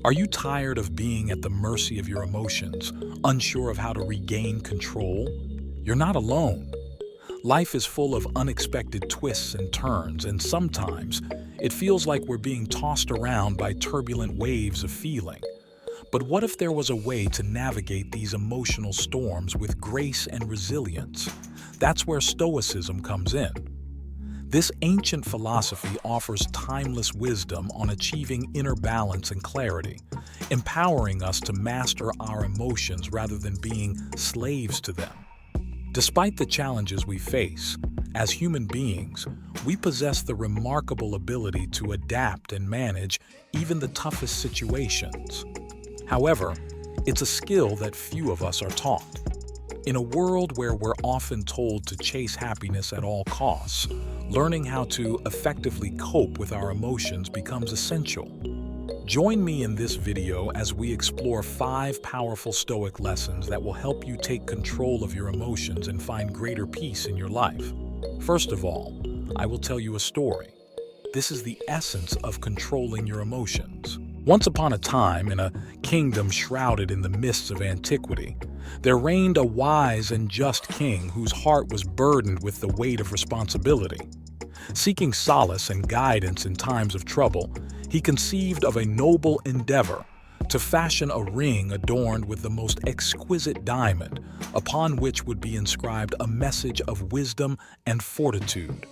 Are you tired of being at the mercy of your emotions, unsure of how to regain control? You're not alone. Life is full of unexpected twists and turns, and sometimes it feels like we're being tossed around by turbulent waves of feeling. But what if there was a way to navigate these emotional storms with grace and resilience? That's where Stoicism comes in. This ancient philosophy offers timeless wisdom on achieving inner balance and clarity, empowering us to master our emotions rather than being slaves to them. Despite the challenges we face, as human beings, we possess the remarkable ability to adapt and manage even the toughest situations. However, it's a skill that few of us are taught. In a world where we're often told to chase happiness at all costs, learning how to effectively cope with our emotions becomes essential. Join me in this video as we explore 5 powerful Stoic lessons that will help you take control of your emotions and find greater peace in your life. First of all, I will tell you a story. This is the essence of controlling your emotions. Once upon a time, in a kingdom shrouded in the mists of antiquity, there reigned a wise and just king whose heart was burdened with the weight of responsibility. Seeking solace and guidance in times of trouble, he conceived of a noble endeavor to fashion a ring adorned with the most exquisite diamond, upon which would be inscribed a message of wisdom and fortitude.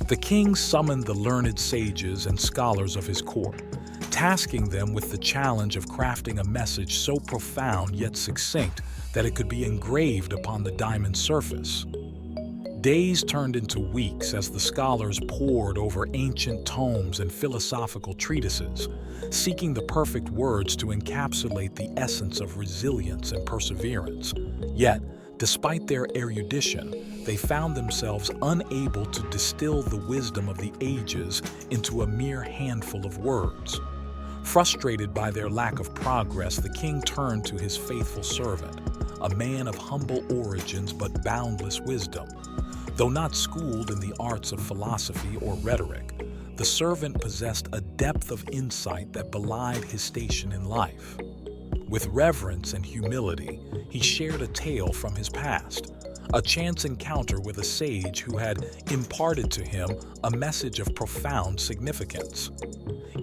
The king summoned the learned sages and scholars of his court, tasking them with the challenge of crafting a message so profound yet succinct that it could be engraved upon the diamond's surface. Days turned into weeks as the scholars pored over ancient tomes and philosophical treatises, seeking the perfect words to encapsulate the essence of resilience and perseverance. Yet, despite their erudition, they found themselves unable to distill the wisdom of the ages into a mere handful of words. Frustrated by their lack of progress, the king turned to his faithful servant, a man of humble origins but boundless wisdom. Though not schooled in the arts of philosophy or rhetoric, the servant possessed a depth of insight that belied his station in life. With reverence and humility, he shared a tale from his past, a chance encounter with a sage who had imparted to him a message of profound significance.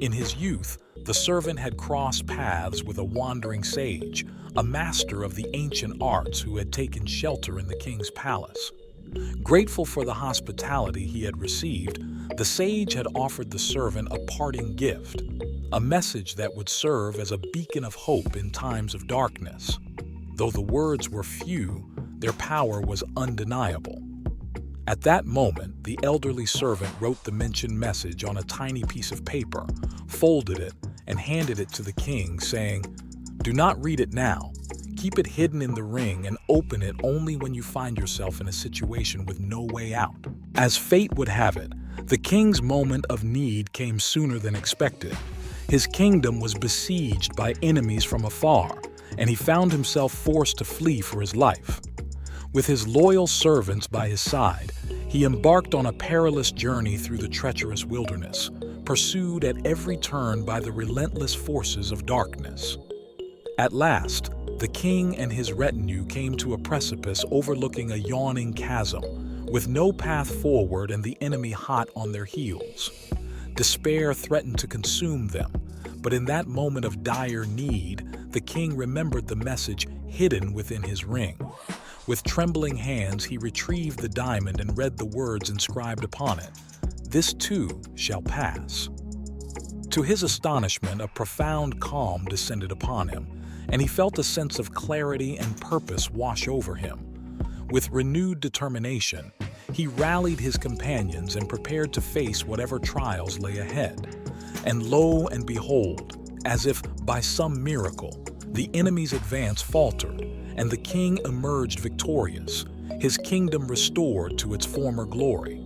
In his youth, the servant had crossed paths with a wandering sage, a master of the ancient arts who had taken shelter in the king's palace. Grateful for the hospitality he had received, the sage had offered the servant a parting gift, a message that would serve as a beacon of hope in times of darkness. Though the words were few, their power was undeniable. At that moment, the elderly servant wrote the mentioned message on a tiny piece of paper, folded it, and handed it to the king, saying, "Do not read it now. Keep it hidden in the ring and open it only when you find yourself in a situation with no way out." As fate would have it, the king's moment of need came sooner than expected. His kingdom was besieged by enemies from afar, and he found himself forced to flee for his life. With his loyal servants by his side, he embarked on a perilous journey through the treacherous wilderness, pursued at every turn by the relentless forces of darkness. At last, the king and his retinue came to a precipice overlooking a yawning chasm, with no path forward and the enemy hot on their heels. Despair threatened to consume them, but in that moment of dire need, the king remembered the message hidden within his ring. With trembling hands, he retrieved the diamond and read the words inscribed upon it, "This too shall pass." To his astonishment, a profound calm descended upon him, and he felt a sense of clarity and purpose wash over him. With renewed determination, he rallied his companions and prepared to face whatever trials lay ahead. And lo and behold, as if by some miracle, the enemy's advance faltered, and the king emerged victorious, his kingdom restored to its former glory.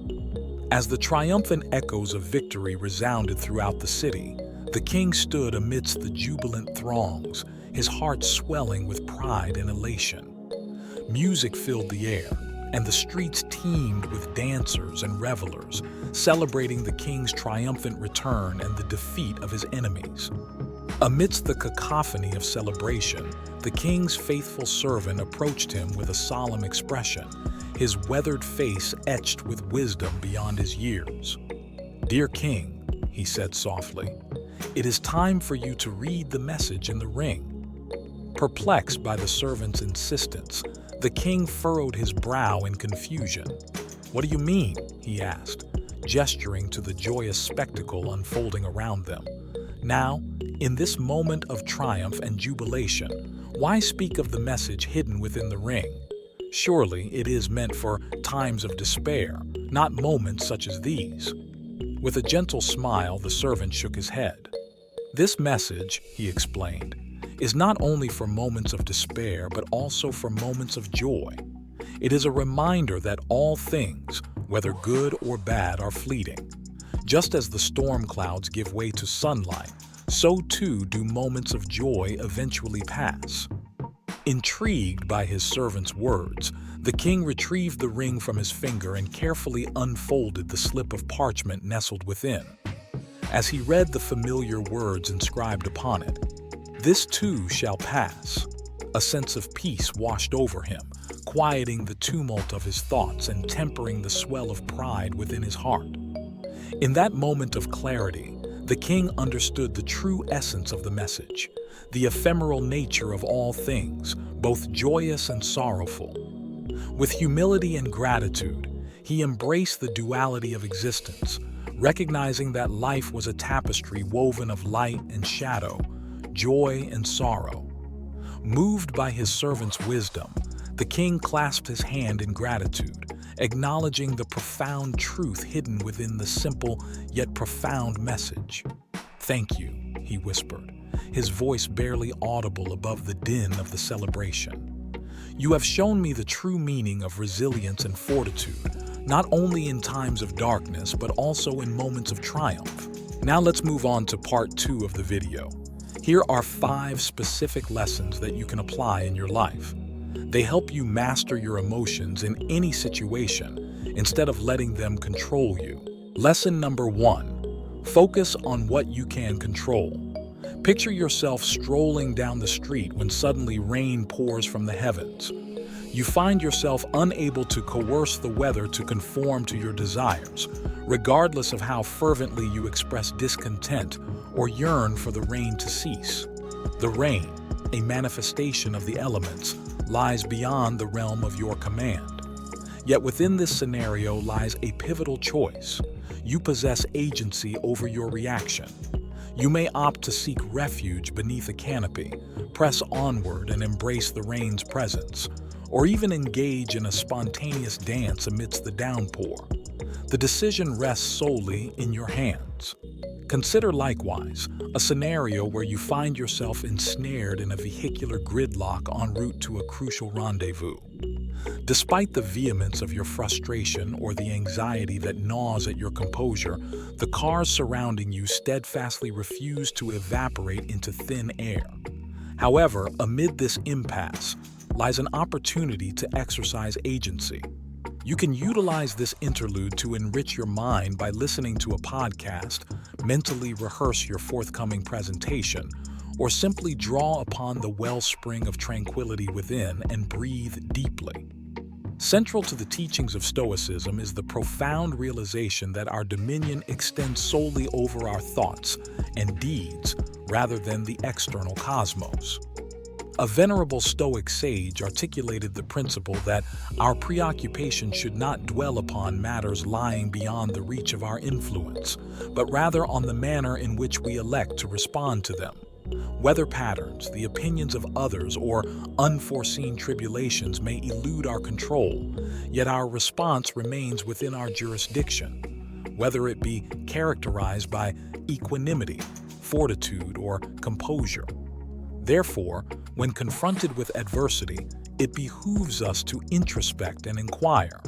As the triumphant echoes of victory resounded throughout the city, the king stood amidst the jubilant throngs, his heart swelling with pride and elation. Music filled the air, and the streets teemed with dancers and revelers, celebrating the king's triumphant return and the defeat of his enemies. Amidst the cacophony of celebration, the king's faithful servant approached him with a solemn expression, his weathered face etched with wisdom beyond his years. "Dear king," he said softly, "it is time for you to read the message in the ring." Perplexed by the servant's insistence, the king furrowed his brow in confusion. "What do you mean?" he asked, gesturing to the joyous spectacle unfolding around them. Now, in this moment of triumph and jubilation, why speak of the message hidden within the ring? Surely it is meant for times of despair, not moments such as these. With a gentle smile, the servant shook his head. "This message," he explained, "is not only for moments of despair, but also for moments of joy. It is a reminder that all things, whether good or bad, are fleeting. Just as the storm clouds give way to sunlight, so too do moments of joy eventually pass." Intrigued by his servant's words, the king retrieved the ring from his finger and carefully unfolded the slip of parchment nestled within. As he read the familiar words inscribed upon it, "This too shall pass," a sense of peace washed over him, quieting the tumult of his thoughts and tempering the swell of pride within his heart. In that moment of clarity, the king understood the true essence of the message, the ephemeral nature of all things, both joyous and sorrowful. With humility and gratitude, he embraced the duality of existence, recognizing that life was a tapestry woven of light and shadow, joy and sorrow. Moved by his servant's wisdom, the king clasped his hand in gratitude, acknowledging the profound truth hidden within the simple yet profound message. "Thank you," he whispered, his voice barely audible above the din of the celebration. "You have shown me the true meaning of resilience and fortitude, not only in times of darkness, but also in moments of triumph." Now let's move on to part 2 of the video. Here are 5 specific lessons that you can apply in your life. They help you master your emotions in any situation instead of letting them control you. Lesson number 1. Focus on what you can control. Picture yourself strolling down the street when suddenly rain pours from the heavens. You find yourself unable to coerce the weather to conform to your desires, regardless of how fervently you express discontent or yearn for the rain to cease. The rain, a manifestation of the elements, lies beyond the realm of your command. Yet within this scenario lies a pivotal choice. You possess agency over your reaction. You may opt to seek refuge beneath a canopy, press onward and embrace the rain's presence, or even engage in a spontaneous dance amidst the downpour. The decision rests solely in your hands. Consider likewise a scenario where you find yourself ensnared in a vehicular gridlock en route to a crucial rendezvous. Despite the vehemence of your frustration or the anxiety that gnaws at your composure, the cars surrounding you steadfastly refuse to evaporate into thin air. However, amid this impasse lies an opportunity to exercise agency. You can utilize this interlude to enrich your mind by listening to a podcast, mentally rehearse your forthcoming presentation, or simply draw upon the wellspring of tranquility within and breathe deeply. Central to the teachings of Stoicism is the profound realization that our dominion extends solely over our thoughts and deeds rather than the external cosmos. A venerable Stoic sage articulated the principle that our preoccupation should not dwell upon matters lying beyond the reach of our influence, but rather on the manner in which we elect to respond to them. Weather patterns, the opinions of others, or unforeseen tribulations may elude our control, yet our response remains within our jurisdiction, whether it be characterized by equanimity, fortitude, or composure. Therefore, when confronted with adversity, it behooves us to introspect and inquire.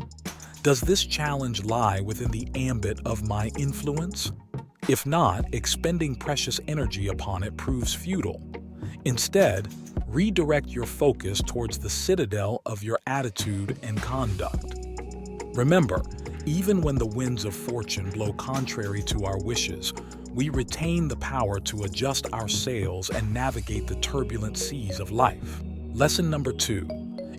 Does this challenge lie within the ambit of my influence? If not, expending precious energy upon it proves futile. Instead, redirect your focus towards the citadel of your attitude and conduct. Remember, even when the winds of fortune blow contrary to our wishes, we retain the power to adjust our sails and navigate the turbulent seas of life. Lesson number 2.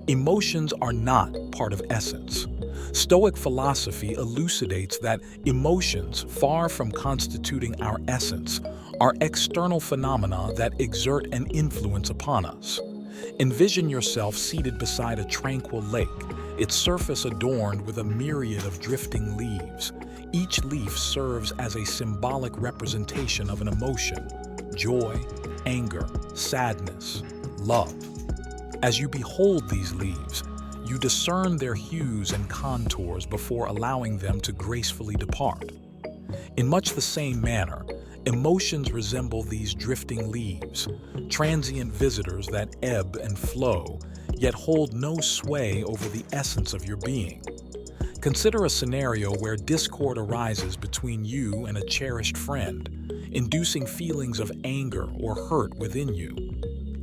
Emotions are not part of essence. Stoic philosophy elucidates that emotions, far from constituting our essence, are external phenomena that exert an influence upon us. Envision yourself seated beside a tranquil lake, its surface adorned with a myriad of drifting leaves. Each leaf serves as a symbolic representation of an emotion: joy, anger, sadness, love. As you behold these leaves, you discern their hues and contours before allowing them to gracefully depart. In much the same manner, emotions resemble these drifting leaves, transient visitors that ebb and flow, yet hold no sway over the essence of your being. Consider a scenario where discord arises between you and a cherished friend, inducing feelings of anger or hurt within you.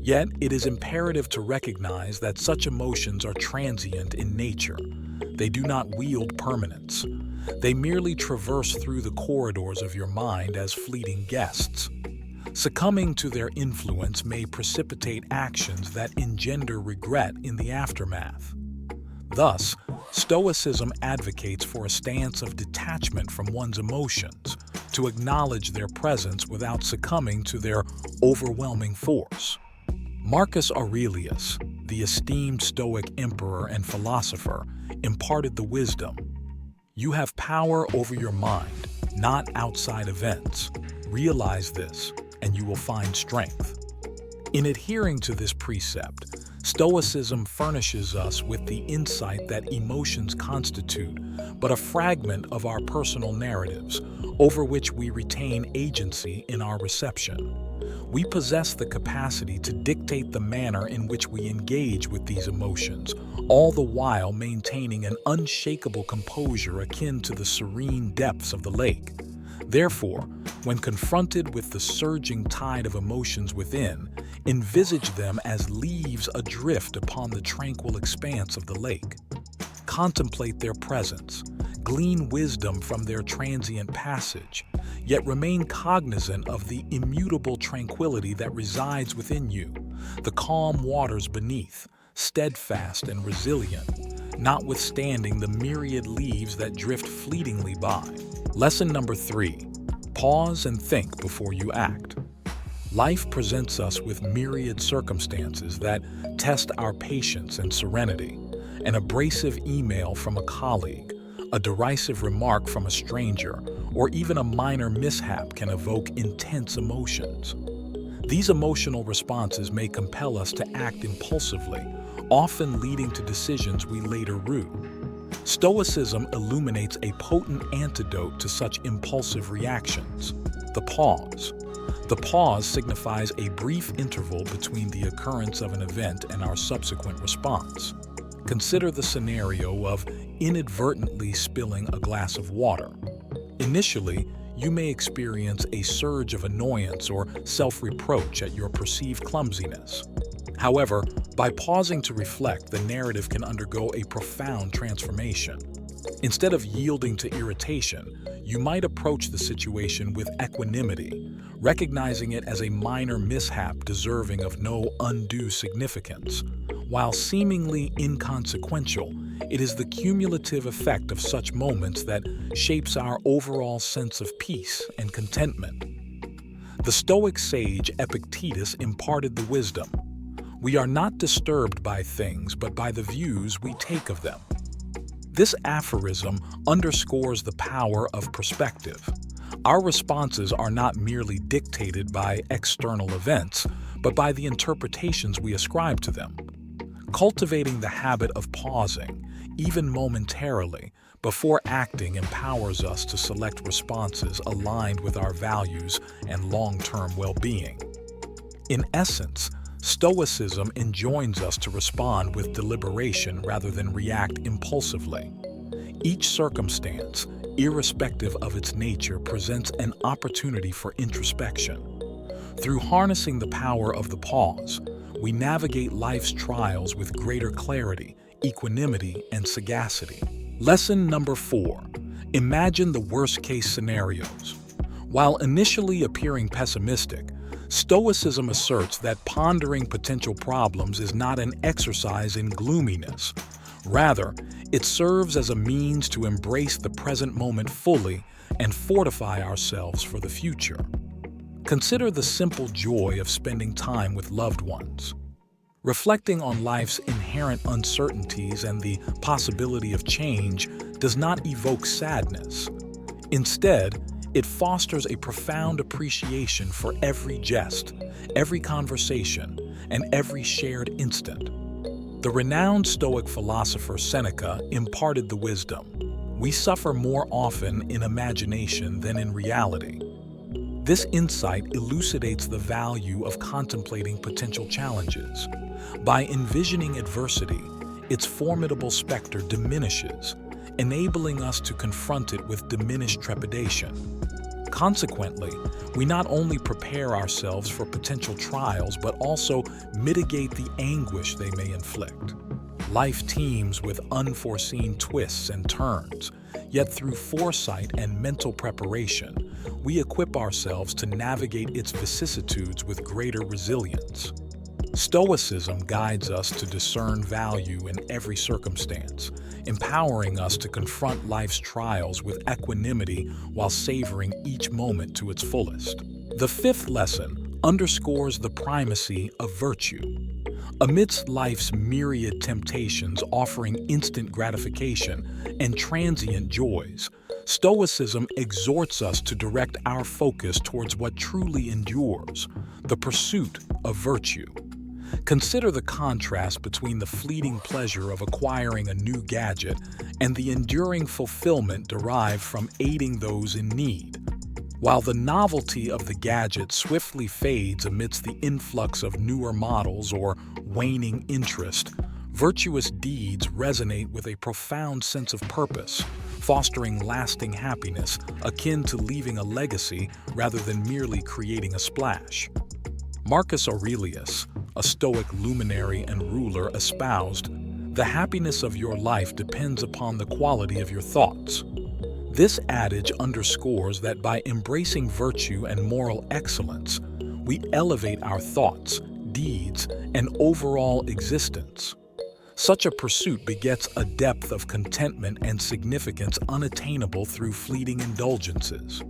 Yet, it is imperative to recognize that such emotions are transient in nature. They do not wield permanence. They merely traverse through the corridors of your mind as fleeting guests. Succumbing to their influence may precipitate actions that engender regret in the aftermath. Thus, Stoicism advocates for a stance of detachment from one's emotions, to acknowledge their presence without succumbing to their overwhelming force. Marcus Aurelius, the esteemed Stoic emperor and philosopher, imparted the wisdom: "You have power over your mind, not outside events. Realize this, and you will find strength." In adhering to this precept, Stoicism furnishes us with the insight that emotions constitute but a fragment of our personal narratives, over which we retain agency in our reception. We possess the capacity to dictate the manner in which we engage with these emotions, all the while maintaining an unshakable composure akin to the serene depths of the lake. Therefore, when confronted with the surging tide of emotions within, envisage them as leaves adrift upon the tranquil expanse of the lake. Contemplate their presence, glean wisdom from their transient passage, yet remain cognizant of the immutable tranquility that resides within you, the calm waters beneath, steadfast and resilient, notwithstanding the myriad leaves that drift fleetingly by. Lesson number 3. Pause and think before you act. Life presents us with myriad circumstances that test our patience and serenity. An abrasive email from a colleague, a derisive remark from a stranger, or even a minor mishap can evoke intense emotions. These emotional responses may compel us to act impulsively, often leading to decisions we later rue. Stoicism illuminates a potent antidote to such impulsive reactions: the pause. The pause signifies a brief interval between the occurrence of an event and our subsequent response. Consider the scenario of inadvertently spilling a glass of water. Initially, you may experience a surge of annoyance or self-reproach at your perceived clumsiness. However, by pausing to reflect, the narrative can undergo a profound transformation. Instead of yielding to irritation, you might approach the situation with equanimity, recognizing it as a minor mishap deserving of no undue significance. While seemingly inconsequential, it is the cumulative effect of such moments that shapes our overall sense of peace and contentment. The Stoic sage Epictetus imparted the wisdom: "We are not disturbed by things, but by the views we take of them." This aphorism underscores the power of perspective. Our responses are not merely dictated by external events, but by the interpretations we ascribe to them. Cultivating the habit of pausing, even momentarily, before acting empowers us to select responses aligned with our values and long-term well-being. In essence, Stoicism enjoins us to respond with deliberation rather than react impulsively. Each circumstance, irrespective of its nature, presents an opportunity for introspection. Through harnessing the power of the pause, we navigate life's trials with greater clarity, equanimity, and sagacity. Lesson number 4. Imagine the worst-case scenarios. While initially appearing pessimistic, Stoicism asserts that pondering potential problems is not an exercise in gloominess. Rather, it serves as a means to embrace the present moment fully and fortify ourselves for the future. Consider the simple joy of spending time with loved ones. Reflecting on life's inherent uncertainties and the possibility of change does not evoke sadness. Instead, it fosters a profound appreciation for every jest, every conversation, and every shared instant. The renowned Stoic philosopher Seneca imparted the wisdom: we suffer more often in imagination than in reality. This insight elucidates the value of contemplating potential challenges. By envisioning adversity, its formidable specter diminishes, enabling us to confront it with diminished trepidation. Consequently, we not only prepare ourselves for potential trials, but also mitigate the anguish they may inflict. Life teems with unforeseen twists and turns, yet through foresight and mental preparation, we equip ourselves to navigate its vicissitudes with greater resilience. Stoicism guides us to discern value in every circumstance, empowering us to confront life's trials with equanimity while savoring each moment to its fullest. The fifth lesson underscores the primacy of virtue. Amidst life's myriad temptations offering instant gratification and transient joys, Stoicism exhorts us to direct our focus towards what truly endures, the pursuit of virtue. Consider the contrast between the fleeting pleasure of acquiring a new gadget and the enduring fulfillment derived from aiding those in need. While the novelty of the gadget swiftly fades amidst the influx of newer models or waning interest, virtuous deeds resonate with a profound sense of purpose, fostering lasting happiness akin to leaving a legacy rather than merely creating a splash. Marcus Aurelius, a Stoic luminary and ruler, espoused, "The happiness of your life depends upon the quality of your thoughts." This adage underscores that by embracing virtue and moral excellence, we elevate our thoughts, deeds, and overall existence. Such a pursuit begets a depth of contentment and significance unattainable through fleeting indulgences.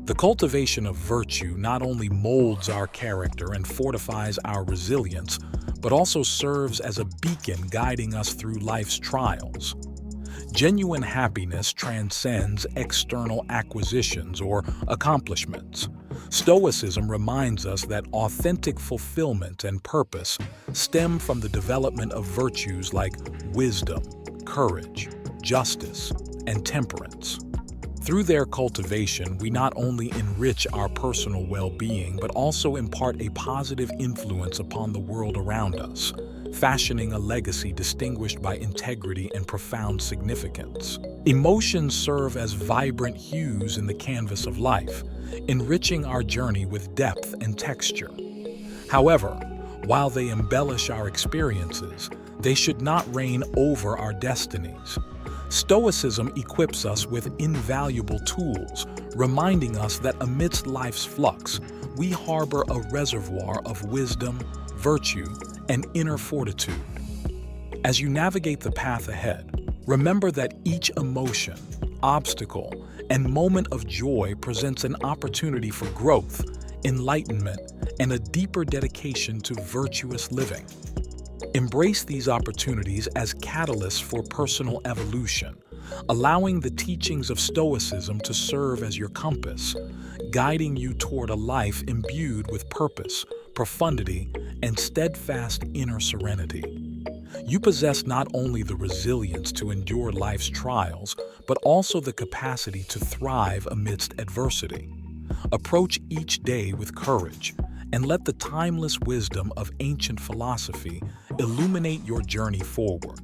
The cultivation of virtue not only molds our character and fortifies our resilience, but also serves as a beacon guiding us through life's trials. Genuine happiness transcends external acquisitions or accomplishments. Stoicism reminds us that authentic fulfillment and purpose stem from the development of virtues like wisdom, courage, justice, and temperance. Through their cultivation, we not only enrich our personal well-being, but also impart a positive influence upon the world around us, fashioning a legacy distinguished by integrity and profound significance. Emotions serve as vibrant hues in the canvas of life, enriching our journey with depth and texture. However, while they embellish our experiences, they should not reign over our destinies. Stoicism equips us with invaluable tools, reminding us that amidst life's flux, we harbor a reservoir of wisdom, virtue, and inner fortitude. As you navigate the path ahead, remember that each emotion, obstacle, and moment of joy presents an opportunity for growth, enlightenment, and a deeper dedication to virtuous living. Embrace these opportunities as catalysts for personal evolution, allowing the teachings of Stoicism to serve as your compass, guiding you toward a life imbued with purpose, profundity, and steadfast inner serenity. You possess not only the resilience to endure life's trials, but also the capacity to thrive amidst adversity. Approach each day with courage, and let the timeless wisdom of ancient philosophy illuminate your journey forward.